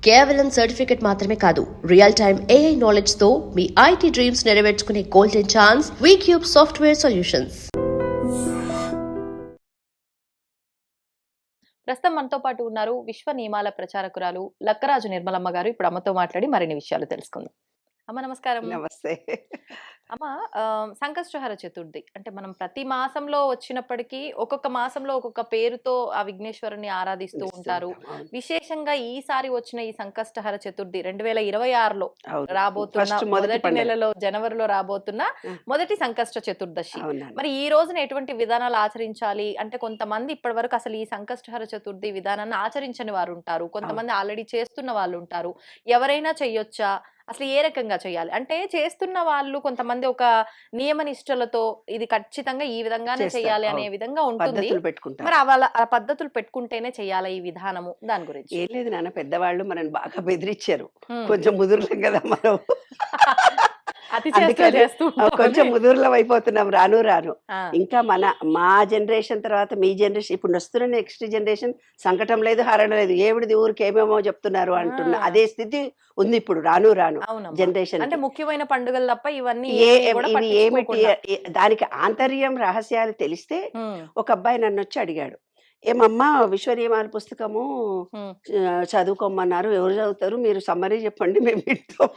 కేవలం సర్టిఫికెట్ మాత్రమే కాదు, రియల్ టైమ్ ఏఐ నాలెడ్జ్ తో మీ ఐటీ డ్రీమ్స్ నెరవేర్చుకునే golden chance VCube software solutions. ప్రస్తుతం మనతో పాటు ఉన్నారు విశ్వ నియమాల ప్రచారకురాలు లక్కరాజు నిర్మలమ్మ గారు. ఇప్పుడు అమ్మతో మాట్లాడి మరిన్ని విషయాలు తెలుసుకుందాం. అమ్మ నమస్కారం. నమస్తే. అమ్మ, సంకష్టహర చతుర్థి అంటే మనం ప్రతి మాసంలో వచ్చినప్పటికీ ఒక్కొక్క మాసంలో ఒక్కొక్క పేరుతో ఆ విఘ్నేశ్వరుని ఆరాధిస్తూ ఉంటారు. విశేషంగా ఈసారి వచ్చిన ఈ సంకష్టహర చతుర్థి 2026లో రాబోతున్న మొదటి నెలలో జనవరిలో రాబోతున్న మొదటి సంకష్ట చతుర్దశి. మరి ఈ రోజున ఎటువంటి విధానాలు ఆచరించాలి అంటే, కొంతమంది ఇప్పటి వరకు అసలు ఈ సంకష్టహర చతుర్థి విధానాన్ని ఆచరించని వారు ఉంటారు, కొంతమంది ఆల్రెడీ చేస్తున్న వాళ్ళు ఉంటారు. ఎవరైనా చెయ్యొచ్చా? అసలు ఏ రకంగా చేయాలి అంటే, చేస్తున్న వాళ్ళు కొంతమంది ఒక నియమ నిష్టలతో ఇది ఖచ్చితంగా ఈ విధంగానే చేయాలి అనే విధంగా ఉంటుంది. మరి ఆ పద్ధతులు పెట్టుకుంటేనే చేయాలి ఈ విధానము. దాని గురించి ఏం లేదు నాన్న, పెద్దవాళ్ళు మనని బాగా బెదిరించారు. కొంచెం ముదురులం కదా మనం, కొంచెం ముదురులం అయిపోతున్నాం రాను రాను. ఇంకా మా జనరేషన్ తర్వాత మీ జనరేషన్, ఇప్పుడు వస్తున్న నెక్స్ట్ జనరేషన్ సంకటం లేదు, హరణ లేదు, ఏమిడిది ఊరికి ఏమేమో చెప్తున్నారు అంటున్నా అదే స్థితి ఉంది ఇప్పుడు రాను రాను జనరేషన్. అంటే ముఖ్యమైన పండుగలు తప్ప ఇవన్నీ ఇవి ఏమిటి, దానికి ఆంతర్యం రహస్యాలు తెలిస్తే. ఒక అబ్బాయి నన్ను వచ్చి అడిగాడు, ఏమమ్మా విశ్వ నియమాల పుస్తకము చదువుకోమన్నారు, ఎవరు చదువుతారు, మీరు సమ్మరీ చెప్పండి మేము వింటాం.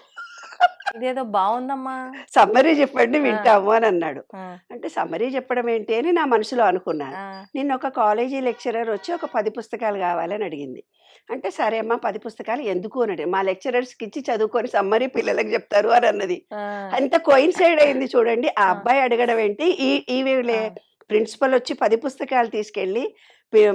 ఇదేదో బాగుందమ్మా, సమ్మరీ చెప్పండి వింటాము అని అన్నాడు. అంటే సమ్మరీ చెప్పడం ఏంటి అని నా మనసులో అనుకున్నాను. నిన్న ఒక కాలేజీ లెక్చరర్ వచ్చి ఒక 10 పుస్తకాలు కావాలని అడిగింది. అంటే సరే అమ్మా 10 పుస్తకాలు ఎందుకు అని, మా లెక్చరర్స్కి ఇచ్చి చదువుకొని సమ్మరీ పిల్లలకు చెప్తారు అని అన్నది. అంత కోయిన్సైడ్ అయింది చూడండి. ఆ అబ్బాయి అడగడం ఏంటి, ఈ ప్రిన్సిపల్ వచ్చి 10 పుస్తకాలు తీసుకెళ్ళి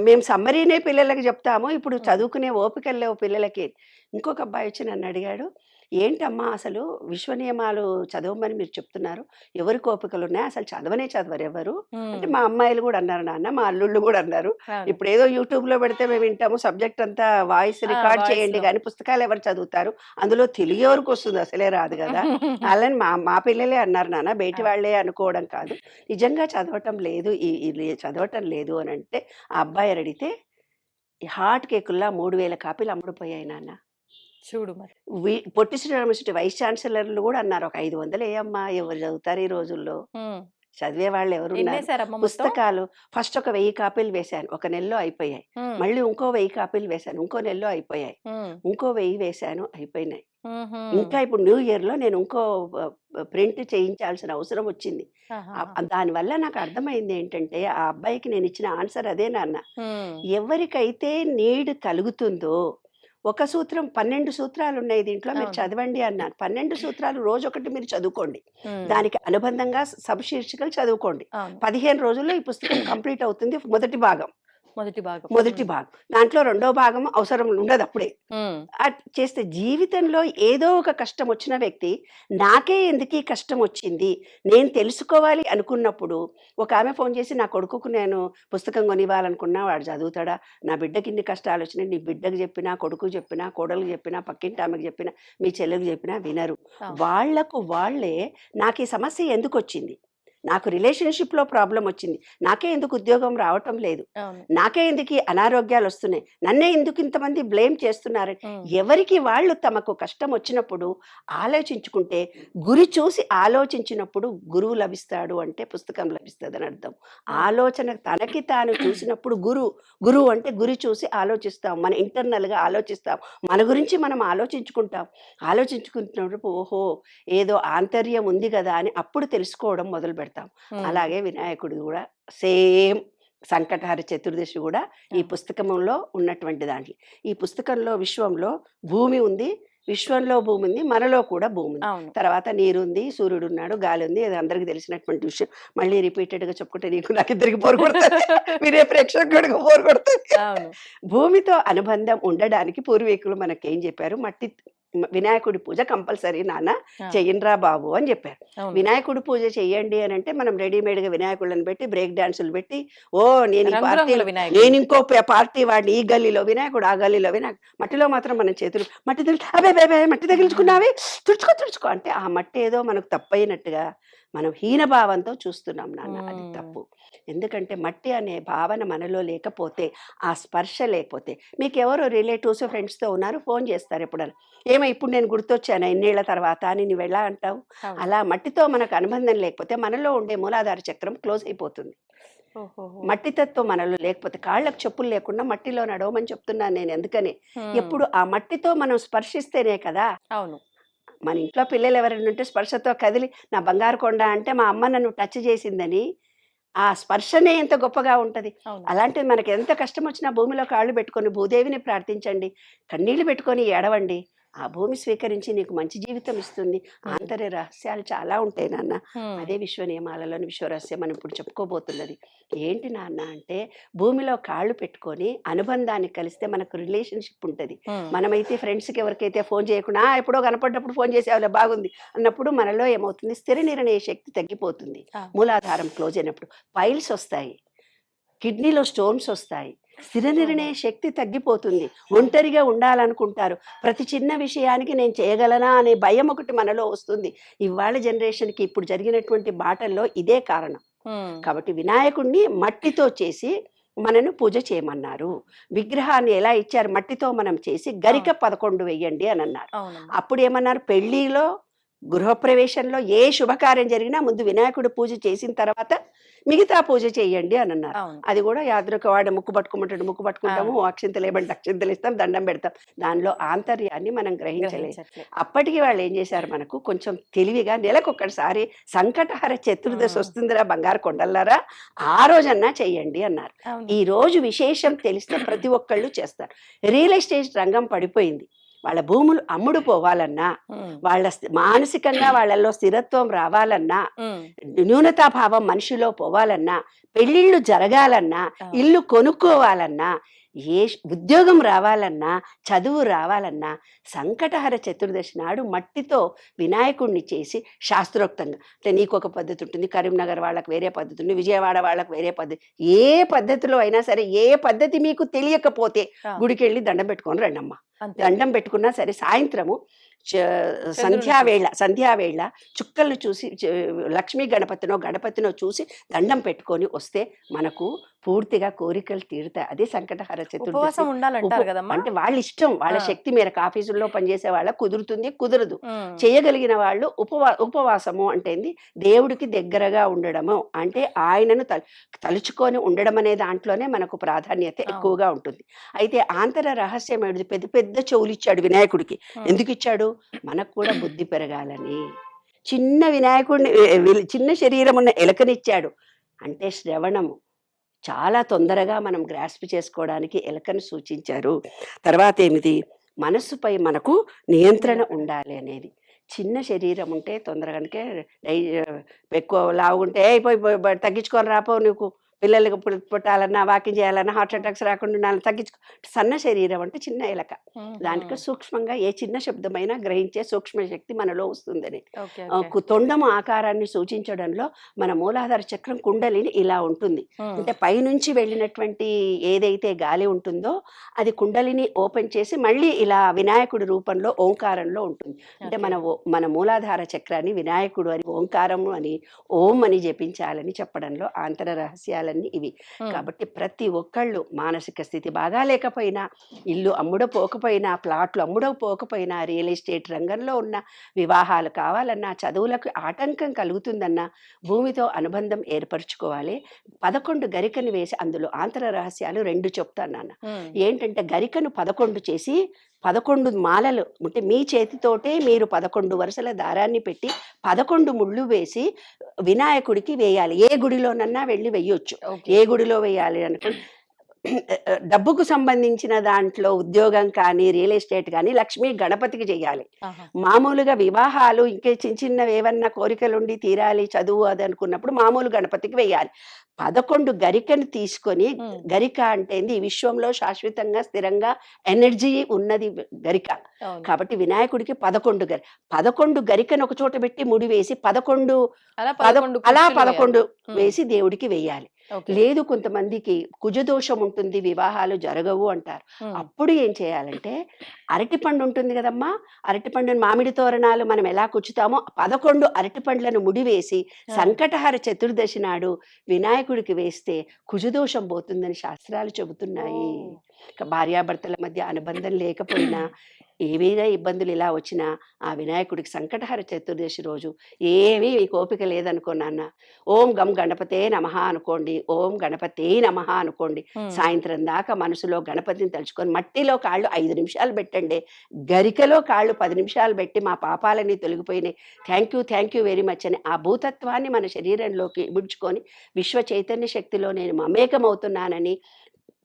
మేము సమ్మరీనే పిల్లలకి చెప్తాము, ఇప్పుడు చదువుకునే ఓపికలు లేవు పిల్లలకి. ఇంకొక అబ్బాయి వచ్చి నన్ను అడిగాడు, ఏంటమ్మా అసలు విశ్వ నియమాలు చదవమని మీరు చెప్తున్నారు, ఎవరి కోపికలు ఉన్నాయి, అసలు చదవరు ఎవరు అంటే. మా అమ్మాయిలు కూడా అన్నారు నాన్న, మా అల్లుళ్ళు కూడా అన్నారు, ఇప్పుడు ఏదో యూట్యూబ్ లో పెడితే మేము వింటాము, సబ్జెక్ట్ అంతా వాయిస్ రికార్డ్ చేయండి కానీ పుస్తకాలు ఎవరు చదువుతారు, అందులో తెలుగు ఎవరికి వస్తుంది, అసలే రాదు కదా అలాని మా పిల్లలే అన్నారు నాన్న, బయటి వాళ్ళే అనుకోవడం కాదు, నిజంగా చదవటం లేదు చదవటం లేదు అని అంటే. ఆ అబ్బాయి అడిగితే హాట్ కేకుల్లా 3000 కాపీలు అమ్ముడుపోయాయి నాన్న. చూడు మరి. పొట్టి శ్రీరామకృష్ణ వైస్ ఛాన్సలర్లు కూడా అన్నారు, ఒక 500 ఏమ్మా, ఎవరు చదువుతారు ఈ రోజుల్లో, చదివే వాళ్ళు ఎవరు ఉన్నారు. పుస్తకాలు ఫస్ట్ ఒక 1000 కాపీలు వేశాను, ఒక నెలలో అయిపోయాయి. మళ్ళీ ఇంకో 1000 కాపీలు వేశాను, ఇంకో నెలలో అయిపోయాయి. ఇంకో 1000 వేశాను, అయిపోయినాయి. ఇంకా ఇప్పుడు న్యూ ఇయర్ లో నేను ఇంకో ప్రింట్ చేయించాల్సిన అవసరం వచ్చింది. దానివల్ల నాకు అర్థమైంది ఏంటంటే, ఆ అబ్బాయికి నేను ఇచ్చిన ఆన్సర్ అదే నాన్న. ఎవరికైతే నీడ్ కలుగుతుందో, ఒక సూత్రం 12 సూత్రాలు ఉన్నాయి దీంట్లో, మీరు చదవండి అన్నాను. 12 సూత్రాలు రోజు ఒకటి మీరు చదువుకోండి, దానికి అనుబంధంగా సబ్ శీర్షికలు చదువుకోండి. 15 రోజుల్లో ఈ పుస్తకం కంప్లీట్ అవుతుంది. మొదటి భాగం దాంట్లో రెండో భాగం అవసరం ఉండదు అప్పుడే. చేస్తే జీవితంలో ఏదో ఒక కష్టం వచ్చిన వ్యక్తి, నాకే ఎందుకు ఈ కష్టం వచ్చింది నేను తెలుసుకోవాలి అనుకున్నప్పుడు, ఒక ఆమె ఫోన్ చేసి, నా కొడుకుకు నేను పుస్తకం కొనివ్వాలనుకున్నా, వాడు చదువుతాడా, నా బిడ్డకి ఇన్ని కష్టాలు వచ్చినాయి, నీ బిడ్డకు చెప్పినా, కొడుకు చెప్పినా, కోడలకు చెప్పినా, పక్కింటి ఆమెకు చెప్పినా, మీ చెల్లెకు చెప్పినా వినరు. వాళ్లకు వాళ్ళే నాకు ఈ సమస్య ఎందుకు వచ్చింది, నాకు రిలేషన్షిప్ లో ప్రాబ్లం వచ్చింది, నాకే ఎందుకు ఉద్యోగం రావటం లేదు, నాకే ఎందుకు అనారోగ్యాలు వస్తున్నాయి, నన్నే ఎందుకు ఇంతమంది బ్లేమ్ చేస్తున్నారు, ఎవరికి వాళ్ళు తమకు కష్టం వచ్చినప్పుడు ఆలోచించుకుంటే, గురి చూసి ఆలోచించినప్పుడు గురువు లభిస్తాడు అంటే పుస్తకం లభిస్తుంది అని అర్థం. ఆలోచన తనకి తాను చూసినప్పుడు గురువు అంటే గురి చూసి ఆలోచిస్తాం, మన ఇంటర్నల్ గా ఆలోచిస్తాం, మన గురించి మనం ఆలోచించుకుంటున్నప్పుడు ఓహో ఏదో ఆంతర్యం ఉంది కదా అని అప్పుడు తెలుసుకోవడం మొదలు పెడతాం. అలాగే వినాయకుడు కూడా సేమ్ సంకటహర చతుర్దశి కూడా ఈ పుస్తకంలో ఉన్నటువంటి దాంట్లో. ఈ పుస్తకంలో విశ్వంలో భూమి ఉంది, విశ్వంలో భూమి ఉంది, మనలో కూడా భూమి ఉంది, తర్వాత నీరు ఉంది, సూర్యుడు ఉన్నాడు, గాలి ఉంది, అది అందరికి తెలిసినటువంటి విషయం. మళ్ళీ రిపీటెడ్ గా చెప్పుకుంటే నీకు నాకు ఇద్దరికి బోరు కొడుతుంది, మీరే ప్రేక్షకుడికి బోరు కొడుతుంది. భూమితో అనుబంధం ఉండడానికి పూర్వీకులు మనకేం చెప్పారు, వినాయకుడి పూజ కంపల్సరీ నాన్న చెయ్యండిరా బాబు అని చెప్పారు. వినాయకుడి పూజ చెయ్యండి అని అంటే మనం రెడీమేడ్ గా వినాయకుళ్ళని పెట్టి బ్రేక్ డాన్సులు పెట్టి, నేను ఇంకో పార్టీ వాడిని, ఈ గల్లీలో వినాయకుడు, ఆ గల్లీలో వినాయకుడు. మట్టిలో మాత్రం మనం చేతులు మట్టి మట్టి తగిలించుకున్నావి, తుడుచుకో అంటే ఆ మట్టి ఏదో మనకు తప్పైనట్టుగా మనం హీనభావంతో చూస్తున్నాం నాన్న, అది తప్పు. ఎందుకంటే మట్టి అనే భావన మనలో లేకపోతే, ఆ స్పర్శ లేకపోతే, మీకెవరో రిలేటివ్స్ ఫ్రెండ్స్తో ఉన్నారు, ఫోన్ చేస్తారు ఎప్పుడైనా, ఏమో ఇప్పుడు నేను గుర్తొచ్చాను ఎన్నేళ్ల తర్వాత అని నువ్వు ఎలా అంటావు? అలా మట్టితో మనకు అనుబంధం లేకపోతే మనలో ఉండే మూలాధార చక్రం క్లోజ్ అయిపోతుంది. మట్టి తత్వం మనలో లేకపోతే, కాళ్ళకు చెప్పులు లేకుండా మట్టిలో నడవమని చెప్తున్నాను నేను. ఎందుకని ఎప్పుడు ఆ మట్టితో మనం స్పర్శిస్తేనే కదా. అవును. మన ఇంట్లో పిల్లలు ఎవరైనా ఉంటే స్పర్శతో కదిలి నా బంగారు కొండ అంటే మా అమ్మ నన్ను టచ్ చేసిందని ఆ స్పర్శనే ఎంత గొప్పగా ఉంటది. అవును. అలాంటిది మనకి ఎంత కష్టం వచ్చినా భూమిలో కాళ్ళు పెట్టుకొని భూదేవిని ప్రార్థించండి, కన్నీళ్లు పెట్టుకొని ఏడవండి, ఆ భూమి స్వీకరించి నీకు మంచి జీవితం ఇస్తుంది. ఆంతర్య రహస్యాలు చాలా ఉంటాయి నాన్న. అదే విశ్వ నియమాలలోని విశ్వరహస్యం మనం ఇప్పుడు చెప్పుకోబోతున్నది. ఏంటి నాన్న అంటే, భూమిలో కాళ్ళు పెట్టుకొని అనుబంధాన్ని కలిస్తే మనకు రిలేషన్షిప్ ఉంటుంది. మనమైతే ఫ్రెండ్స్కి ఎవరికైతే ఫోన్ చేయకుండా ఎప్పుడో కనపడ్డప్పుడు ఫోన్ చేసేవాళ్ళ బాగుంది అన్నప్పుడు మనలో ఏమవుతుంది, స్థిర నిర్ణయ శక్తి తగ్గిపోతుంది. మూలాధారం క్లోజ్ అయినప్పుడు పైల్స్ వస్తాయి, కిడ్నీలో స్టోన్స్ వస్తాయి, స్థిర నిర్ణయ శక్తి తగ్గిపోతుంది. ఒంటరిగా ఉండాలనుకుంటారు, ప్రతి చిన్న విషయానికి నేను చేయగలనా అనే భయం ఒకటి మనలో వస్తుంది. ఇవాళ జనరేషన్కి ఇప్పుడు జరిగినటువంటి బాటల్లో ఇదే కారణం. కాబట్టి వినాయకుడిని మట్టితో చేసి మనను పూజ చేయమన్నారు. విగ్రహాన్ని ఎలా ఇచ్చారు, మట్టితో మనం చేసి గరిక 11 వెయ్యండి అని అన్నారు. అప్పుడు ఏమన్నారు, పెళ్లిలో గృహప్రవేశంలో ఏ శుభకార్యం జరిగినా ముందు వినాయకుడు పూజ చేసిన తర్వాత మిగతా పూజ చేయండి అని అన్నారు. అది కూడా యాదృక వాడు ముక్కు పట్టుకోమంటాడు, ముక్కు పట్టుకుంటాము, అక్షింతలు ఏమంటే అక్షింతలు ఇస్తాం, దండం పెడతాం. దానిలో ఆంతర్యాన్ని మనం గ్రహించలేదు. అప్పటికి వాళ్ళు ఏం చేశారు, మనకు కొంచెం తెలివిగా నెలకొకసారి సంకటహర చతుర్దశి వస్తుందిరా బంగారు కొండల్లారా, ఆ రోజన్నా చెయ్యండి అన్నారు. ఈ రోజు విశేషం తెలిస్తే ప్రతి ఒక్కళ్ళు చేస్తారు. రియల్ ఎస్టేట్ రంగం పడిపోయింది. వాళ్ళ భూములు అమ్ముడు పోవాలన్నా, వాళ్ళ మానసికంగా వాళ్ళల్లో స్థిరత్వం రావాలన్నా, న్యూనతాభావం మనిషిలో పోవాలన్నా, పెళ్ళిళ్ళు జరగాలన్నా, ఇల్లు కొనుక్కోవాలన్నా, ఏ ఉద్యోగం రావాలన్నా, చదువు రావాలన్నా, సంకటహర చతుర్దశి నాడు మట్టితో వినాయకుడిని చేసి శాస్త్రోక్తంగా, అంటే నీకు ఒక పద్ధతి ఉంటుంది, కరీంనగర్ వాళ్ళకి వేరే పద్ధతి ఉంటుంది, విజయవాడ వాళ్ళకి వేరే పద్ధతి, ఏ పద్ధతిలో అయినా సరే, ఏ పద్ధతి మీకు తెలియకపోతే గుడికి వెళ్ళి దండం పెట్టుకొని రండమ్మా. దండం పెట్టుకున్నా సరే సాయంత్రము సంధ్యావేళ చుక్కలు చూసి, లక్ష్మీ గణపతినో చూసి దండం పెట్టుకొని వస్తే మనకు పూర్తిగా కోరికలు తీరుతాయి. అదే సంకటహర చతుర్దశి. అంటే వాళ్ళ ఇష్టం, వాళ్ళ శక్తి మేరకు. ఆఫీసుల్లో పనిచేసే వాళ్ళకు కుదురుతుంది, కుదరదు. చేయగలిగిన వాళ్ళు ఉపవాసము అంటే దేవుడికి దగ్గరగా ఉండడము, అంటే ఆయనను తలుచుకొని ఉండడం అనే దాంట్లోనే మనకు ప్రాధాన్యత ఎక్కువగా ఉంటుంది. అయితే ఆంతర రహస్యం ఏమిటి, పెద్ద పెద్ద చెవులు ఇచ్చాడు వినాయకుడికి. ఎందుకు ఇచ్చాడు, మనకు కూడా బుద్ధి పెరగాలని. చిన్న వినాయకుడిని, చిన్న శరీరం ఉన్న ఎలకనిచ్చాడు అంటే శ్రవణము చాలా తొందరగా మనం గ్రాస్ప్ చేసుకోవడానికి ఎలకను సూచించారు. తర్వాత ఏమిటి, మనస్సుపై మనకు నియంత్రణ ఉండాలి అనేది. చిన్న శరీరం ఉంటే తొందరగానే ఎక్కువ లావుంటే అయిపోయి తగ్గించుకొని రాపో, నీకు పిల్లలకి పుట్టాలన్నా, వాకింగ్ చేయాలన్నా, హార్ట్ అటాక్స్ రాకుండా తగ్గించుకో. సన్న శరీరం అంటే చిన్న ఎలక, దానికి సూక్ష్మంగా ఏ చిన్న శబ్దమైనా గ్రహించే సూక్ష్మ శక్తి మనలో వస్తుందని. తొండము ఆకారాన్ని సూచించడంలో మన మూలాధార చక్రం కుండలిని ఇలా ఉంటుంది. అంటే పైనుంచి వెళ్ళినటువంటి ఏదైతే గాలి ఉంటుందో అది కుండలిని ఓపెన్ చేసి మళ్ళీ ఇలా వినాయకుడి రూపంలో ఓంకారంలో ఉంటుంది. అంటే మన మూలాధార చక్రాన్ని వినాయకుడు అని, ఓంకారము అని, ఓం అని జపించాలని చెప్పడంలో ఆంతర రహస్యాలని ఇవి. కాబట్టి ప్రతి ఒక్కళ్ళు మానసిక స్థితి బాగా లేకపోయినా, ఇల్లు అమ్ముడపోకపోయినా, ప్లాట్లు అమ్ముడపోకపోయినా, రియల్ ఎస్టేట్ రంగంలో ఉన్న వివాహాలు కావాలన్నా, చదువులకు ఆటంకం కలుగుతుందన్నా భూమితో అనుబంధం ఏర్పరచుకోవాలి. 11 గరికను వేసి, అందులో ఆంతర రహస్యాలు 2 చెప్తాను నాన్న. ఏంటంటే గరికను 11 చేసి 11 మాలలు, అంటే మీ చేతితోటే మీరు 11 వరుసల దారాన్ని పెట్టి 11 ముళ్ళు వేసి వినాయకుడికి వేయాలి. ఏ గుడిలోనన్నా వెళ్ళి వేయొచ్చు. ఏ గుడిలో వేయాలి అనుకోండి, డబ్బుకు సంబంధించిన దాంట్లో ఉద్యోగం కానీ, రియల్ ఎస్టేట్ కానీ లక్ష్మీ గణపతికి చేయాలి. మామూలుగా వివాహాలు ఇంకే చిన్న చిన్నవి ఏమన్నా కోరికలుండి తీరాలి, చదువు అది అనుకున్నప్పుడు మామూలు గణపతికి వేయాలి. 11 గరికను తీసుకొని, గరిక అంటే ఈ విశ్వంలో శాశ్వతంగా స్థిరంగా ఎనర్జీ ఉన్నది గరిక. కాబట్టి వినాయకుడికి 11 గరికను ఒక చోట పెట్టి ముడి వేసి 11 వేసి దేవుడికి వేయాలి. ఓకే. లేదు కొంతమందికి కుజదోషం ఉంటుంది, వివాహాలు జరగవు అంటారు. ఉమ్, అప్పుడు ఏం చేయాలంటే అరటిపండు ఉంటుంది కదమ్మా, అరటిపండుని మామిడి తోరణాలు మనం ఎలా కుచ్చుతామో 11 అరటిపండ్లను ముడివేసి ఆ, సంకటహర చతుర్దశి నాడు వినాయకుడికి వేస్తే కుజదోషం పోతుందని శాస్త్రాలు చెబుతున్నాయి. ఓ. ఇక భార్యాభర్తల మధ్య అనుబంధం లేకపోయినా ఏవైనా ఇబ్బందులు ఇలా వచ్చినా ఆ వినాయకుడికి సంకటహర చతుర్దశి రోజు ఏమీ మీకు ఓపిక లేదనుకో నాన్న, ఓం గం గణపతే నమః అనుకోండి, ఓం గణపతే నమః అనుకోండి. ఉమ్, సాయంత్రం దాకా మనసులో గణపతిని తలుచుకొని మట్టిలో కాళ్ళు 5 నిమిషాలు పెట్టండి, గరికలో కాళ్ళు 10 నిమిషాలు పెట్టి మా పాపాలన్నీ తొలగిపోయినాయి, థ్యాంక్ యూ వెరీ మచ్ అని ఆ భూతత్వాన్ని మన శరీరంలోకి ఇముడ్చుకొని విశ్వ చైతన్య శక్తిలో నేను మమేకమవుతున్నానని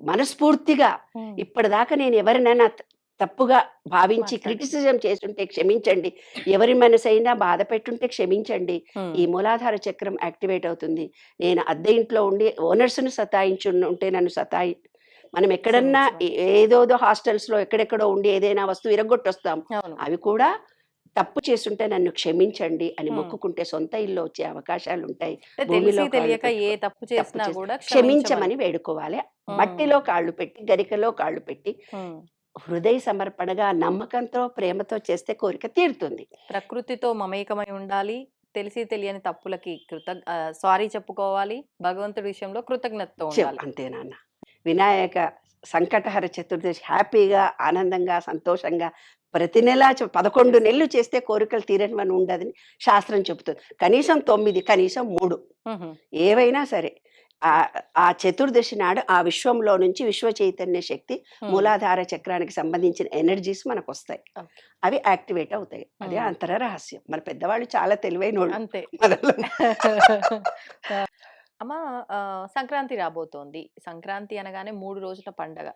మనస్ఫూర్తిగా ఉమ్, ఇప్పటిదాకా నేను ఎవరినైనా తప్పుగా భావించి మాట్లాడు. క్రిటిసిజం చేస్తుంటే క్షమించండి, ఎవరి మనసైనా బాధ పెట్టుంటే క్షమించండి. ఉమ్, ఈ మూలాధార చక్రం యాక్టివేట్ అవుతుంది. నేను అద్దె ఇంట్లో ఉండి ఓనర్స్ను ఉంటే నన్ను మనం ఎక్కడన్నా క్షమించమని. ఏదోదో హాస్టల్స్లో ఎక్కడెక్కడో ఉండి ఏదైనా వస్తువు ఇరగొట్టొస్తాం, అవును. అవి కూడా తప్పు చేస్తుంటే నన్ను క్షమించండి అని ఉమ్. మొక్కుకుంటే సొంత ఇల్లు వచ్చే అవకాశాలు ఉంటాయి. అంటే భూమిలో తెలిసి కాళ్ళు తెలియక ఏ పెట్టుకో- తప్పు తప్పు చేసినా చేసి కూడా క్షమించమని వేడుకోవాలి. ఉమ్, మట్టిలో కాళ్ళు పెట్టి గరికలో కాళ్ళు పెట్టి ఉమ్. హృదయ సమర్పణగా నమ్మకంతో ప్రేమతో చేస్తే కోరిక తీరుతుంది. ప్రకృతితో మమేకమై ఉండాలి. తెలిసి తెలియని తప్పులకి సారీ చెప్పుకోవాలి. భగవంతుడి విషయంలో కృతజ్ఞతతో ఉండాలి. అంతే నాన్న. వినాయక సంకటహర చతుర్దశి హ్యాపీగా ఆనందంగా సంతోషంగా ప్రతి నెల 11 నెలలు చేస్తే కోరికలు తీరని ఉండదని శాస్త్రం చెబుతుంది. కనీసం 9, కనీసం 3 ఉహు, ఏవైనా సరే ఆ చతుర్దశి నాడు ఆ విశ్వంలో నుంచి విశ్వ చైతన్య శక్తి ఉమ్, మూలాధార చక్రానికి సంబంధించిన ఎనర్జీస్ మనకు వస్తాయి, ఓకే. అవి యాక్టివేట్ అవుతాయి. అదే ఉమ్. అంతర రహస్యం. మన పెద్దవాళ్ళు చాలా తెలివైన వాళ్ళు అంతే. మనలో. అమ్మ, సంక్రాంతి రాబోతోంది. సంక్రాంతి అనగానే 3 రోజుల పండగ.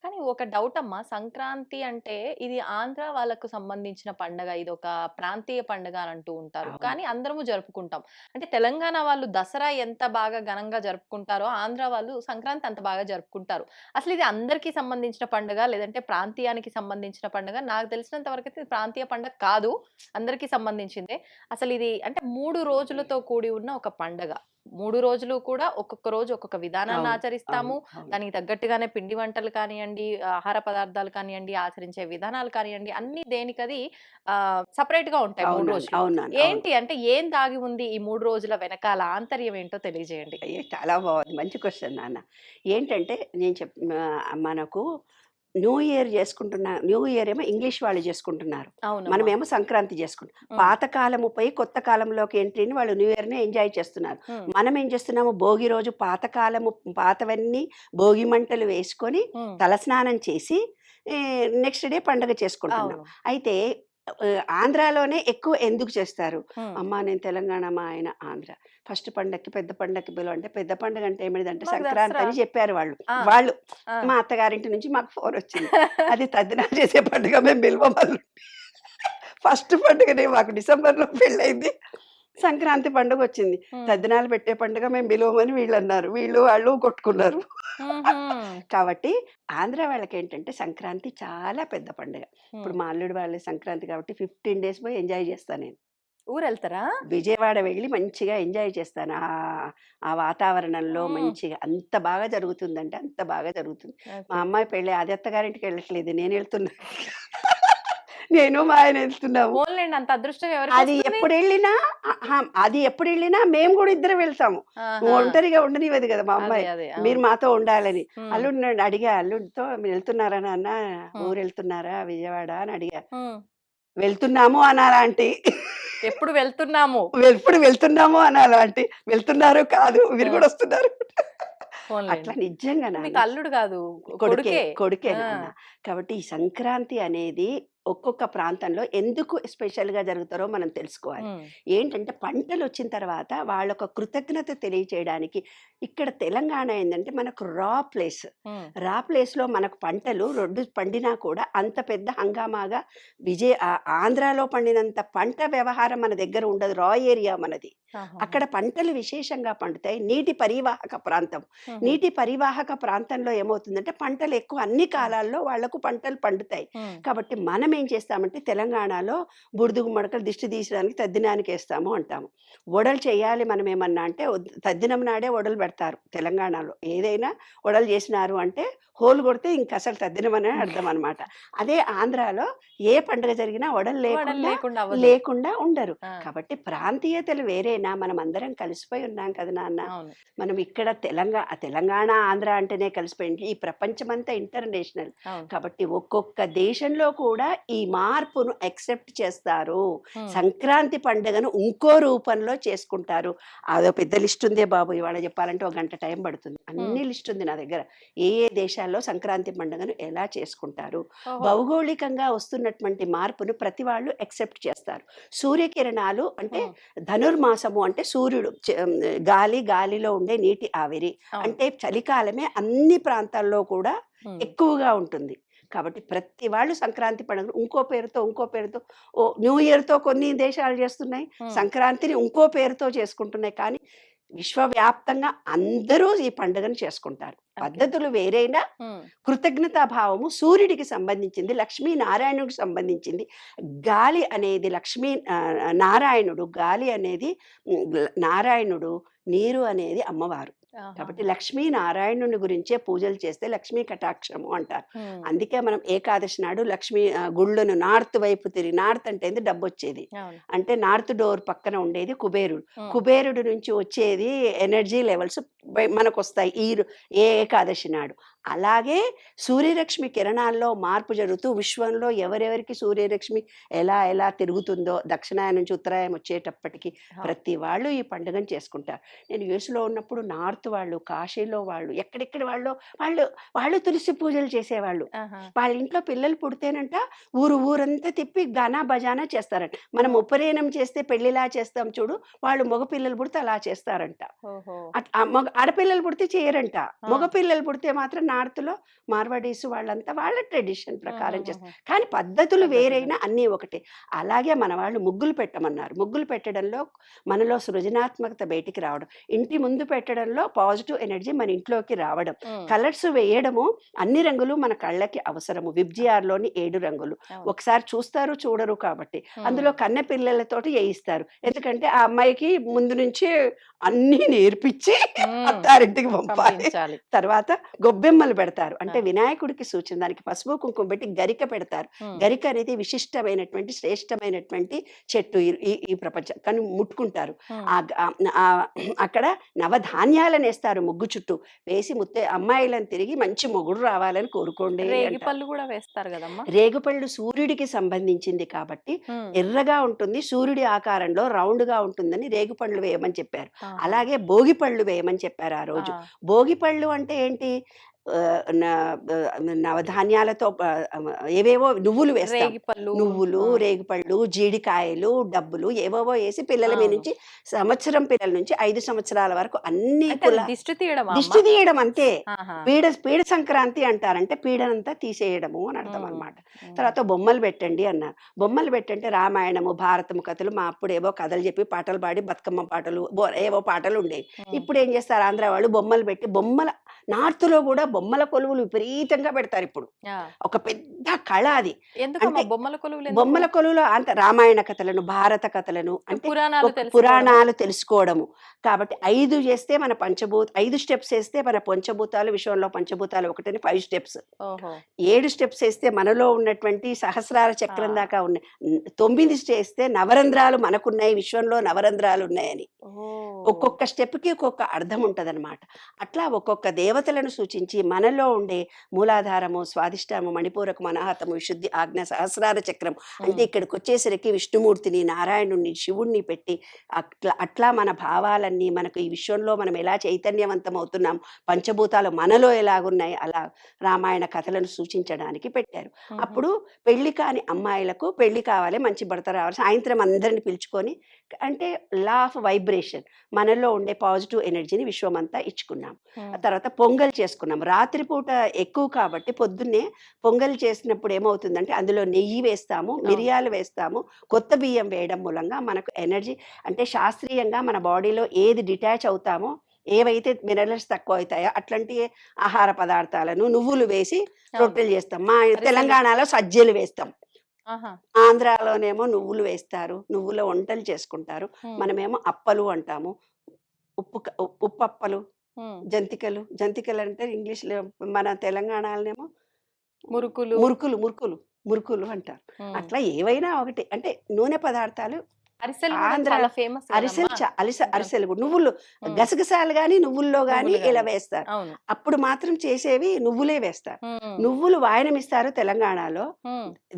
కానీ ఒక డౌట్ అమ్మా, సంక్రాంతి అంటే ఇది ఆంధ్ర వాళ్ళకు సంబంధించిన పండగ. ఇదొక ప్రాంతీయ పండగ అని అంటూ ఉంటారు. అవును. కానీ అందరము జరుపుకుంటాం. అంటే తెలంగాణ వాళ్ళు దసరా ఎంత బాగా ఘనంగా జరుపుకుంటారో, ఆంధ్ర వాళ్ళు సంక్రాంతి అంత బాగా జరుపుకుంటారు. అసలు ఇది అందరికీ సంబంధించిన పండగ, లేదంటే ప్రాంతీయానికి సంబంధించిన పండగ? నాకు తెలిసినంత వరకైతే ఇది ప్రాంతీయ పండగ కాదు, అందరికీ సంబంధించిందే. అసలు ఇది అంటే 3 రోజులతో కూడి ఉన్న ఒక పండగ. 3 రోజులు కూడా ఒక్కొక్క రోజు ఒక్కొక్క విధానాన్ని అవును, ఆచరిస్తాము. అవును, అవును. దానికి తగ్గట్టుగానే పిండి వంటలు కానియండి, ఆహార పదార్థాలు కానియండి, ఆచరించే విధానాలు కానియండి, అన్నీ దేనికది సెపరేట్‌గా ఉంటాయి 3 అవునండి, రోజులు. అవునండి, అవును. ఏంటి అంటే ఏం దాగి ఉంది ఈ 3 రోజుల వెనకాల ఆంతర్యం ఏంటో తెలియజేయండి. అయ్యే చాలా బాగుంది, మంచి క్వశ్చన్ నాన్న. ఏంటంటే నేను మనకు న్యూ ఇయర్ న్యూ ఇయర్ ఏమో ఇంగ్లీష్ వాళ్ళు చేసుకుంటున్నారు, అవునమ్మా. మనమేమో సంక్రాంతి చేసుకుంటాం. హ్మ్. పాతకాలము పోయి కొత్త కాలంలోకి ఎంట్రీని వాళ్ళు న్యూ ఇయర్ని ఎంజాయ్ చేస్తున్నారు. హ్మ్. మనం ఏం చేస్తున్నాము, భోగి రోజు పాతవన్నీ భోగి మంటలు వేసుకొని హ్మ్. తలస్నానం చేసి నెక్స్ట్ డే పండగ చేసుకుంటున్నాం. అవును. అయితే ఆంధ్రాలోనే ఎక్కువ ఎందుకు చేస్తారు? హ్మ్. అమ్మా నేను తెలంగాణ, మా ఆయన ఆంధ్ర. ఫస్ట్ పండగకి పెద్ద పండగకి పిలువ అంటే పెద్ద పండగ అంటే ఏమిటంటే మాకు సంక్రాంతి దసరా. అని చెప్పారు వాళ్ళు. ఆ! వాళ్ళు ఆ! మా అత్తగారింటి నుంచి మాకు ఫోన్ వచ్చింది, అది తద్దినాలు చేసే పండుగ మేము పిలవమని. ఫస్ట్ పండుగనే మాకు డిసెంబర్లో పెళ్ళయింది, సంక్రాంతి పండుగ వచ్చింది, హ్మ్. తద్దినాలు పెట్టే పండుగ మేము పిలవమని వీళ్ళు అన్నారు, వాళ్ళు కొట్టుకున్నారు. హుహు. కాబట్టి ఆంధ్ర వాళ్ళకి ఏంటంటే సంక్రాంతి చాలా పెద్ద పండుగ. ఇప్పుడు హ్మ్. మా అల్లుడు వాళ్ళ సంక్రాంతి కాబట్టి 15 డేస్ పోయి ఎంజాయ్ చేస్తాను నేను. ఊరెళ్తారా? విజయవాడ వెళ్ళి మంచిగా ఎంజాయ్ చేస్తాను. ఆ వాతావరణంలో హ్మ్. మంచిగా అంత బాగా జరుగుతుందంటే అంత బాగా జరుగుతుంది. మా ఓకే. అమ్మాయి పెళ్ళి అది అత్తగారింటికి వెళ్ళట్లేదు, నేను వెళ్తున్నా. నేను మా ఆయన వెళ్తున్నాము. పోన్లేండి, అంత అదృష్టం అది ఎవరికొస్తుంది? ఎప్పుడు వెళ్ళినా అది ఎప్పుడు వెళ్ళినా మేము కూడా ఇద్దరం వెళ్తాము. ఆహా! ఒంటరిగా ఉండనివ్వదు కదా మా అదే. అమ్మాయి, అదే. మీరు మాతో ఉండాలని. హ్మ్. అల్లుడిని అడిగా, అల్లుడితో మీరు వెళ్తున్నారా నాన్న, హ్మ్. ఊరు వెళ్తున్నారా విజయవాడ అని అడిగా. హ్మ్. వెళ్తున్నాము అనాలా ఆంటీ, ఎప్పుడు వెళ్తున్నాము. ఎప్పుడు వెళ్తున్నాము అనాలా ఆంటీ, వెళ్తున్నారు కాదు మీరు ఆ! కూడా వస్తున్నారు. అట్లా పోన్లేండి. నిజంగా మీకు నాన్న. అల్లుడు గాదు, కొడుకే కొడుకే. కొడుకే ఆ! నాన్న. కాబట్టి ఈ సంక్రాంతి అనేది ఒక్కొక్క ప్రాంతంలో ఎందుకు స్పెషల్‌గా జరుగుతారో మనం తెలుసుకోవాలి. హ్మ్. ఏంటంటే పంటలొచ్చిన తర్వాత వాళ్ళొక కృతజ్ఞత తెలియచేయడానికి, ఇక్కడ తెలంగాణ ఏందంటే మనకు రా ప్లేస్. హ్మ్. రా ప్లేస్‌లో మనకు పంటలు 2 పండినా కూడా అంత పెద్ద హంగామాగా ఆంధ్రాలో పండినంత పంట వ్యవహారం మన దగ్గర ఉండదు. రా ఏరియా మనది. ఆహాహా! అక్కడ పంటలు విశేషంగా పండుతాయి. నీటి పరివాహక ప్రాంతం. హుహు. నీటి పరివాహక ప్రాంతంలో ఏమవుతుందంటే పంటలు ఎక్కువ అన్ని హ్మ్. కాలాల్లో వాళ్లకు పంటలు పండుతాయి. హ్మ్. కాబట్టి మనం ఏం చేస్తామంటే తెలంగాణలో బుడిద గుమ్మడికాయలు దిష్టి తీసడానికి తద్దినానికి వేస్తాము అంటాము. వడలు చేయాలి మనం ఏమన్నా అంటే తద్దినం నాడే వడలు పెడతారు తెలంగాణలో. ఏదైనా వడలు చేసినారు అంటే హోల్ కొడితే ఇంక అసలు తద్దినం అనే అర్థం అనమాట. అదే ఆంధ్రాలో ఏ పండుగ జరిగినా వడలు వడలు లేకుండా అవ్వదు. లేకుండా ఉండరు. ఆ, కాబట్టి ప్రాంతీయతలు వేరేనా, మనం అందరం కలిసిపోయి ఉన్నాం కదా నాన్న. అవును. మనం ఇక్కడ తెలంగాణ ఆంధ్ర అంటేనే కలిసిపోయింది. ఈ ప్రపంచమంతా ఇంటర్నేషనల్ అవును. కాబట్టి ఒక్కొక్క దేశంలో కూడా ఈ మార్పును యాక్సెప్ట్ చేస్తారు. ఉమ్, సంక్రాంతి పండుగను ఇంకో రూపంలో చేసుకుంటారు. అదో పెద్ద లిస్ట్ ఉందే బాబు, ఇవాళ చెప్పాలంటే ఒక గంట టైం పడుతుంది. అన్ని లిస్ట్ ఉంది నా దగ్గర. ఏ ఏ దేశాల్లో సంక్రాంతి పండుగను ఎలా చేసుకుంటారు, ఓహో. భౌగోళికంగా వస్తున్నటువంటి మార్పును ప్రతి వాళ్ళు యాక్సెప్ట్ చేస్తారు. సూర్యకిరణాలు అంటే ఉమ్, ధనుర్మాసము అంటే సూర్యుడు గాలిలో ఉండే నీటి ఆవిరి అవును. అంటే చలికాలమే అన్ని ప్రాంతాల్లో కూడా ఉమ్, ఎక్కువగా ఉంటుంది. కాబట్టి ప్రతి వాళ్ళు సంక్రాంతి పండుగ ఇంకో పేరుతో న్యూ ఇయర్తో కొన్ని దేశాలు చేస్తున్నాయి, ఉమ్, సంక్రాంతిని ఇంకో పేరుతో చేసుకుంటున్నాయి. కానీ విశ్వవ్యాప్తంగా అందరూ ఈ పండుగను చేసుకుంటారు. ఓకే. పద్ధతులు వేరైనా ఉమ్, కృతజ్ఞతాభావము సూర్యుడికి సంబంధించింది, లక్ష్మీ నారాయణుడికి సంబంధించింది. గాలి అనేది నారాయణుడు, గాలి అనేది నారాయణుడు, నీరు అనేది అమ్మవారు. ఆహా. కాబట్టి లక్ష్మీ నారాయణుని గురించే పూజలు చేస్తే లక్ష్మీ కటాక్షము అంటారు. ఉమ్, అందుకే మనం ఏకాదశి నాడు గుళ్ళను నార్త్ వైపు తిరిగి, నార్త్ అంటే ఏంది డబ్బు వచ్చేది అవును. అంటే నార్త్ డోర్ పక్కన ఉండేది కుబేరుడు. ఉమ్, కుబేరుడు నుంచి వచ్చేది ఎనర్జీ లెవెల్స్ మనకు వస్తాయి ఏ ఏకాదశి నాడు. అలాగే సూర్యరశ్మి కిరణాల్లో మార్పు జరుగుతూ విశ్వంలో ఎవరెవరికి సూర్యరశ్మి ఎలా ఎలా తిరుగుతుందో దక్షిణాయనం నుంచి ఉత్తరాయణం వచ్చేటప్పటికి అవును. ప్రతి వాళ్ళు ఈ పండుగను చేసుకుంటారు. నేను యూఎస్లో ఉన్నప్పుడు నార్త్ వాళ్ళు, కాశీలో వాళ్ళు, ఎక్కడెక్కడ వాళ్ళు తులసి పూజలు చేసేవాళ్ళు. ఆహా. వాళ్ళ ఇంట్లో పిల్లలు పుడితేనంట ఊరంతా తిప్పి గానా బజానా చేస్తారంట. మనం ఉపనయనం చేస్తే పెళ్లిలా చేస్తాం చూడు, వాళ్ళు మగ పిల్లలు పుడితే అలా చేస్తారంట. ఓహో. ఆడపిల్లలు పుడితే చేయరంట. మగ పిల్లలు పుడితే మాత్రం నార్త్లో మార్వాడీస్ వాళ్ళంతా వాళ్ళ ట్రెడిషన్ ప్రకారం చేస్తారు. కానీ పద్ధతులు వేరైనా అన్నీ ఒకటే. అలాగే మన వాళ్ళు ముగ్గులు పెట్టమన్నారు. ముగ్గులు పెట్టడంలో మనలో సృజనాత్మకత బయటికి రావడం, ఇంటి ముందు పెట్టడంలో పాజిటివ్ ఎనర్జీ మన ఇంట్లోకి రావడం, ఉమ్, కలర్స్ వేయడము, అన్ని రంగులు మన కళ్ళకి అవసరము. విబ్జిఆర్లోని 7 రంగులు అవును. ఒకసారి చూస్తారు చూడరు కాబట్టి ఉమ్, అందులో కన్నె పిల్లలతోటి వేయిస్తారు. ఎందుకంటే ఆ అమ్మాయికి ముందు నుంచి అన్నీ నేర్పించి ఉమ్, అత్తారింటికి పంపాలి. పంపించాలి. తర్వాత గొబ్బెమ్మలు పెడతారు. అంటే ఆ. వినాయకుడికి సూచన, దానికి పసుపు కుంకుమ పెట్టి గరిక పెడతారు. ఉమ్, గరిక అనేది విశిష్టమైనటువంటి శ్రేష్టమైనటువంటి చెట్టు ఈ ప్రపంచం. కానీ ముట్టుకుంటారు. ఉమ్, అక్కడ నవధాన్యాలను వేస్తారు ముగ్గు చుట్టూ వేసి అమ్మాయిలను తిరిగి మంచి మొగుడు రావాలని కోరుకోండి రేగి అంటారు. పళ్ళు కూడా వేస్తారు కదమ్మా. రేగుపళ్ళు సూర్యుడికి సంబంధించింది కాబట్టి ఉమ్, ఎర్రగా ఉంటుంది, సూర్యుడి ఆకారంలో రౌండ్గా ఉంటుందని రేగుపళ్ళు వేయమని చెప్పారు. ఆహా. అలాగే భోగిపళ్ళు వేయమని చెప్పారు ఆ రోజు. ఆ, భోగిపళ్ళు అంటే ఏంటి, నవధాన్యాలతో ఏవేవో నువ్వులు వేస్తాం. రేగి పళ్ళు. నువ్వులు, ఆ, రేగుపళ్ళు, జీడికాయలు, డబ్బులు ఏవేవో వేసి పిల్లల మీద అవును. నుంచి పిల్లల నుంచి 5 సంవత్సరాల వరకు అన్ని అంటే అది దిష్టి తీయడమా అమ్మా? దిష్టి తీయడం అంతే. ఆహా. పీడ సంక్రాంతి అంటారంటే పీడనంతా తీసేయడము అని అర్థం ఉమ్, అనమాట. ఉమ్, తర్వాత బొమ్మలు పెట్టండి అన్నారు. బొమ్మలు పెట్టంటే రామాయణము, భారతము కథలు, మా అప్పుడు ఏవో కథలు చెప్పి పాటలు పాడి బతుకమ్మ పాటలు ఏవో పాటలు ఉండేవి. ఉమ్, ఇప్పుడు ఏం చేస్తారు ఆంధ్ర వాళ్ళు, బొమ్మలు పెట్టి నార్త్లో కూడా బొమ్మల కొలువులు విపరీతంగా పెడతారు ఇప్పుడు. ఆ. ఒక పెద్ద కళ అది. ఎందుకమ్మా అంటే బొమ్మల కొలువులు ఎందుకు? బొమ్మల కొలువులో అంత రామాయణ కథలను, భారత కథలను, అంటే పురాణాలు ఒక తెలుసుకోవడమా? పురాణాలు తెలుసుకోవడము. కాబట్టి 5 చేస్తే మన 5 స్టెప్స్ వేస్తే మన పంచభూతాలు, విశ్వంలో పంచభూతాలు ఒకటని 5 స్టెప్స్. ఓహో. 7 స్టెప్స్ వేస్తే మనలో ఉన్నటువంటి సహస్రార చక్రం ఆ. దాకా ఉన్నాయి. 9 చేస్తే నవరంధ్రాలు మనకున్నాయి, విశ్వంలో నవరంధ్రాలు ఉన్నాయని. ఓ. ఒక్కొక్క స్టెప్కి ఒక్కొక్క అర్థం ఉంటదన్నమాట. అట్లా ఒక్కొక్క దేవతలను సూచించి మనలో ఉండే మూలాధారము, స్వాదిష్టాము, మణిపూరకము, అనాహతము, విశుద్ధి, ఆజ్ఞ, సహస్రార చక్రం అంటే ఇక్కడికి వచ్చేసరికి విష్ణుమూర్తిని, నారాయణుణ్ణి, శివుణ్ణి పెట్టి అట్లా మన భావాలన్నీ మనకు ఈ విశ్వంలో మనం ఎలా చైతన్యవంతం అవుతున్నాం, పంచభూతాలు మనలో ఎలాగున్నాయి, అలా రామాయణ కథలను సూచించడానికి పెట్టారు. ఉహు. అప్పుడు పెళ్లి కాని అమ్మాయిలకు పెళ్లి కావాలి, మంచి భర్త రావాలి, సాయంత్రం అందరిని పిలుచుకొని, అంటే లా ఆఫ్ వైబ్రేషన్, మనలో ఉండే పాజిటివ్ ఎనర్జీని విశ్వమంతా ఇచ్చుకున్నాం. ఉమ్, ఆ తర్వాత పొంగల్ చేసుకున్నాం. రాత్రిపూట ఎక్కువ కాబట్టి పొద్దున్నే పొంగల్ చేసినప్పుడు ఏమవుతుందంటే అందులో నెయ్యి వేస్తాము, మిరియాలు వేస్తాము, కొత్త బియ్యం వేయడం మూలంగా మనకు ఎనర్జీ, అంటే శాస్త్రీయంగా మన బాడీలో ఏది డిటాచ్ అవుతామో, ఏవైతే మినరల్స్ తక్కువ అవుతాయో అట్లాంటి ఆహార పదార్థాలను నువ్వులు వేసి రొట్టెలు చేస్తాం. మా తెలంగాణలో సజ్జలు వేస్తాం. ఆహా. ఆంధ్రాలోనేమో నువ్వులు వేస్తారు, నువ్వుల వంటలు చేసుకుంటారు. మనమేమో అప్పలు అంటాము, ఉప్పప్పలు, జంతికలు అంటే ఇంగ్లీష్లో, మన తెలంగాణలోనేమో మురుకులు. మురుకులు మురుకులు మురుకులు అంటారు. అట్లా ఏవైనా ఒకటి అంటే నూనె పదార్థాలు. అరిసెలు కూడా ఆంధ్ర చాలా ఫేమస్ అరిసెలు కూడా నువ్వులు, గసగసాలు గాని నువ్వుల్లో గాని ఇలా వేస్తారు. అవును. అప్పుడు మాత్రం చేసేవి నువ్వులే వేస్తారు. నువ్వులు వాయనం ఇస్తారు తెలంగాణలో.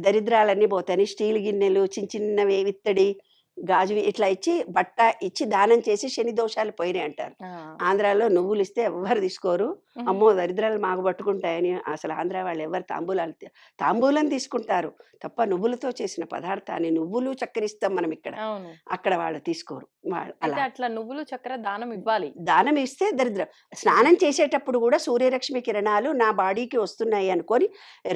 దరిద్రాలన్నీ పోతాయి. స్టీల్ గిన్నెలు, చిన్న చిన్నవి, ఇత్తడి, గాజువి ఇట్లా ఇచ్చి, బట్ట ఇచ్చి దానం చేసి శని దోషాలు పోయినాయి అంటారు. ఆంధ్రాలో నువ్వులు ఇస్తే ఎవ్వరు తీసుకోరు. అమ్మో దరిద్రాలు మాకు పట్టుకుంటాయని అసలు ఆంధ్ర వాళ్ళు ఎవరు తాంబూలం తీసుకుంటారు తప్ప నువ్వులతో చేసిన పదార్థాన్ని, నువ్వులు చక్కెర ఇస్తాం మనం ఇక్కడ, అక్కడ వాళ్ళు తీసుకోరు. అలా అట్లా నువ్వులు చక్కెర దానం ఇవ్వాలి. దానం ఇస్తే దరిద్రం. స్నానం చేసేటప్పుడు కూడా సూర్యరశ్మి కిరణాలు నా బాడీకి వస్తున్నాయి అనుకొని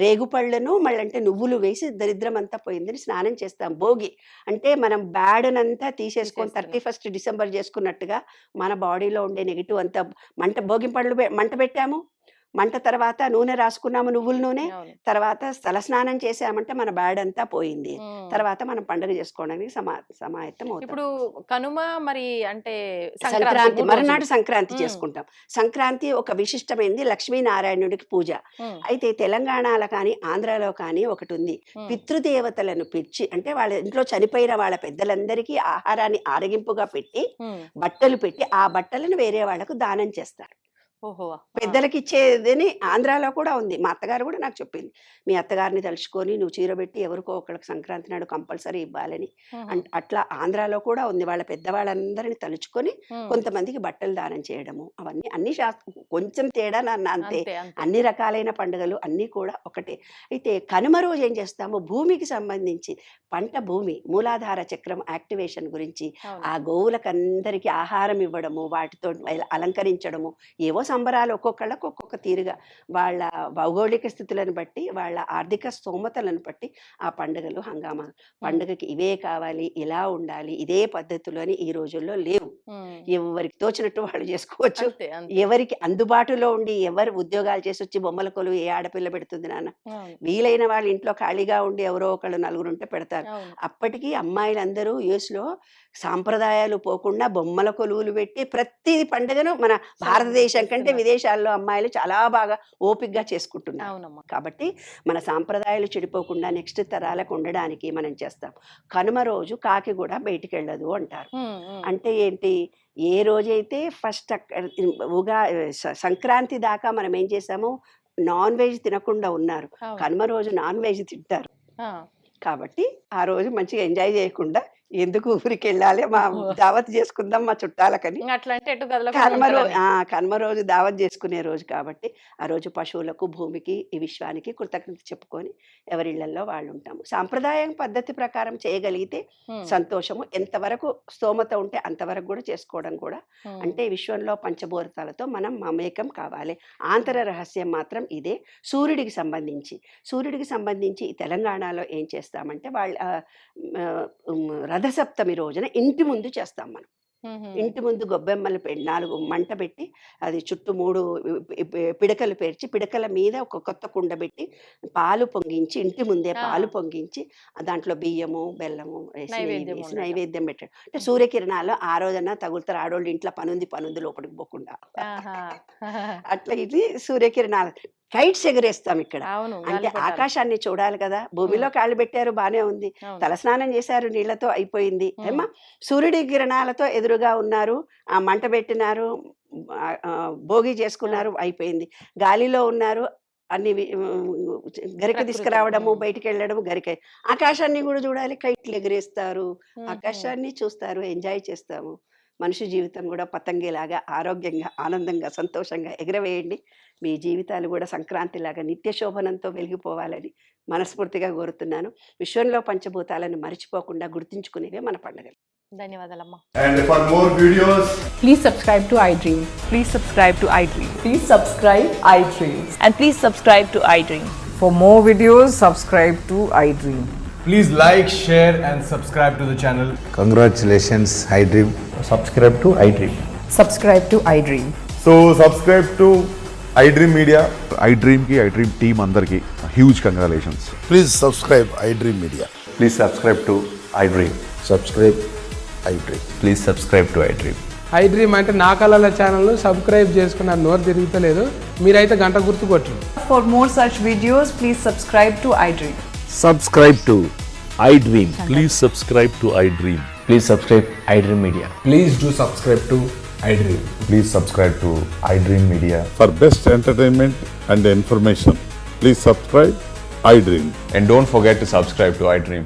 రేగుపళ్ళను మళ్ళంటే నువ్వులు వేసి దరిద్రం అంతా పోయిందని స్నానం చేస్తాం. భోగి అంటే మనం బ్యాడ్నంతా తీసేసుకొని 31 డిసెంబర్ చేసుకున్నట్టుగా మన బాడీలో ఉండే నెగిటివ్ అంతా మంట పెట్టాము. మంట తర్వాత నూనె రాసుకున్నాము, నువ్వుల నూనె. తర్వాత తలస్నానం చేసామంటే మన బ్యాడ్ అంతా పోయింది. తర్వాత మనం పండుగ చేసుకోవడానికి సమాయత్తం అవుతాం. ఇప్పుడు కనుమ మరి అంటే సంక్రాంతి మరునాడు సంక్రాంతి చేసుకుంటాం. సంక్రాంతి ఒక విశిష్టమైనది, లక్ష్మీనారాయణుడికి పూజ. అయితే తెలంగాణలో కానీ ఆంధ్రాలో కానీ ఒకటి ఉంది. పితృదేవతలను పిలిచి, అంటే వాళ్ళ ఇంట్లో చనిపోయిన వాళ్ళ పెద్దలందరికీ ఆహారాన్ని ఆరగింపుగా పెట్టి, బట్టలు పెట్టి, ఆ బట్టలను వేరే వాళ్ళకు దానం చేస్తారు. పెద్దలకి ఇచ్చేదని ఆంధ్రాలో కూడా ఉంది. మా అత్తగారు కూడా నాకు చెప్పింది, మీ అత్తగారిని తలుచుకొని నువ్వు చీర పెట్టి ఎవరికో ఒకళ్ళకి సంక్రాంతి నాడు కంపల్సరీ ఇవ్వాలని. అట్లా ఆంధ్రాలో కూడా ఉంది. వాళ్ళ పెద్దవాళ్ళందరినీ తలుచుకొని కొంతమందికి బట్టలు దానం చేయడము, అవన్నీ అన్ని కొంచెం తేడా అంతే. అన్ని రకాలైన పండుగలు అన్నీ కూడా ఒకటే. అయితే కనుమ రోజు ఏం చేస్తాము, భూమికి సంబంధించి పంట భూమి మూలాధార చక్రం యాక్టివేషన్ గురించి, ఆ గోవులకు అందరికీ ఆహారం ఇవ్వడము, వాటితో అలంకరించడము, ఏవో సంబరాలు ఒక్కొక్కళ్ళకు ఒక్కొక్క తీరుగా వాళ్ళ భౌగోళిక స్థితులను బట్టి, వాళ్ళ ఆర్థిక స్తోమతలను బట్టి ఆ పండుగలు హంగామా. పండుగకి ఇవే కావాలి, ఇలా ఉండాలి, ఇదే పద్ధతులు అని ఈ రోజుల్లో లేవు. ఎవరికి తోచినట్టు వాళ్ళు చేసుకోవచ్చు. ఎవరికి అందుబాటులో ఉండి, ఎవరు ఉద్యోగాలు చేసి వచ్చి బొమ్మల కొలువు ఏ ఆడపిల్ల పెడుతుంది నాన్న? వీలైన వాళ్ళు ఇంట్లో ఖాళీగా ఉండి ఎవరో ఒకళ్ళు నలుగురు ఉంటే పెడతారు. అప్పటికీ అమ్మాయిలందరూ యూఎస్లో సాంప్రదాయాలు పోకుండా బొమ్మల కొలువులు పెట్టి ప్రతి పండుగను, మన భారతదేశం కంటే విదేశాల్లో అమ్మాయిలు చాలా బాగా ఓపికగా చేసుకుంటున్నారు. కాబట్టి మన సాంప్రదాయాలు చెడిపోకుండా నెక్స్ట్ తరాలకు ఉండడానికి మనం చేస్తాం. కనుమ రోజు కాకి కూడా బయటికి వెళ్ళదు అంటారు. అంటే ఏంటి, ఏ రోజైతే ఫస్ట్ సంక్రాంతి దాకా మనం ఏం చేసాము, నాన్ వెజ్ తినకుండా ఉన్నారు. కనుమ రోజు నాన్ వెజ్ తింటారు. కాబట్టి ఆ రోజు మంచిగా ఎంజాయ్ చేయకుండా ఎందుకు ఊరికి వెళ్ళాలి, మా దావత్ చేసుకుందాం మా చుట్టాలకని. కనుమ రోజు దావత్ చేసుకునే రోజు కాబట్టి ఆ రోజు పశువులకు, భూమికి, ఈ విశ్వానికి కృతజ్ఞత చెప్పుకొని ఎవరిళ్లలో వాళ్ళు ఉంటాము. సాంప్రదాయం పద్ధతి ప్రకారం చేయగలిగితే సంతోషము. ఎంతవరకు స్తోమత ఉంటే అంతవరకు కూడా చేసుకోవడం కూడా. అంటే విశ్వంలో పంచభూతాలతో మనం మమేకం కావాలి. ఆంతర రహస్యం మాత్రం ఇదే. సూర్యుడికి సంబంధించి తెలంగాణలో ఏం చేస్తామంటే, వాళ్ళ రథసప్తమి రోజున ఇంటి ముందు చేస్తాం మనం. ఇంటి ముందు గొబ్బెమ్మలు 4 మంట పెట్టి, అది చుట్టూ 3 పిడకలు పేర్చి, పిడకల మీద ఒక కొత్త కుండ పెట్టి పాలు పొంగించి, ఇంటి ముందే పాలు పొంగించి దాంట్లో బియ్యము, బెల్లము వేసి నైవేద్యం పెట్టాడు. అంటే సూర్యకిరణాలు ఆ రోజన్నా తగులుతారు. ఆడోళ్ళు ఇంట్లో పనుంది లోపలికి పోకుండా. అట్లా ఇది సూర్యకిరణాలు. కైట్స్ ఎగరేస్తాం ఇక్కడ. అంటే ఆకాశాన్ని చూడాలి కదా. భూమిలో కాళ్ళు పెట్టారు, బానే ఉంది. తలస్నానం చేశారు, నీళ్లతో అయిపోయింది. ఏమా సూర్యుడి కిరణాలతో ఎదురుగా ఉన్నారు, ఆ మంట పెట్టినారు, భోగి చేసుకున్నారు, అయిపోయింది. గాలిలో ఉన్నారు, అన్ని గరిక తీసుకురావడము, బయటికి వెళ్ళడము, గరిక. ఆకాశాన్ని కూడా చూడాలి, కైట్లు ఎగరేస్తారు, ఆకాశాన్ని చూస్తారు, ఎంజాయ్ చేస్తాము. మనిషి జీవితం కూడా పతంగిలాగా ఆరోగ్యంగా, ఆనందంగా, సంతోషంగా ఎగరవేయండి. మీ జీవితాలు కూడా సంక్రాంతిలాగా నిత్య శోభనంతో వెలిగిపోవాలని మనస్ఫూర్తిగా కోరుతున్నాను. విశ్వంలో పంచభూతాలను మర్చిపోకుండా గుర్తించుకునేవే మన పండుగలు. ధన్యవాదాలమ్మా. And for more videos, please subscribe to iDream. Please subscribe to iDream. Please subscribe iDream. And please subscribe to iDream. For more videos, subscribe to iDream. please like, share and subscribe to the channel. Congratulations, iDream. Subscribe to iDream. Subscribe to iDream. So subscribe to iDream Media. iDream team అందరికి huge congratulations. Please subscribe iDream Media. Please subscribe to iDream. Subscribe iDream. Please subscribe to iDream. iDream అంటే నా కళల ఛానల్ను subscribe చేసుకున్న నోరు తిరుగుతలేదు, మీరైతే గంట గుర్తు కొట్టండి. For more such videos, please subscribe to iDream. Subscribe to iDream. Please subscribe to iDream. Please subscribe iDream Media. Please do subscribe to iDream. Please subscribe to iDream Media. For best entertainment and information, please subscribe iDream. And don't forget to subscribe to iDream.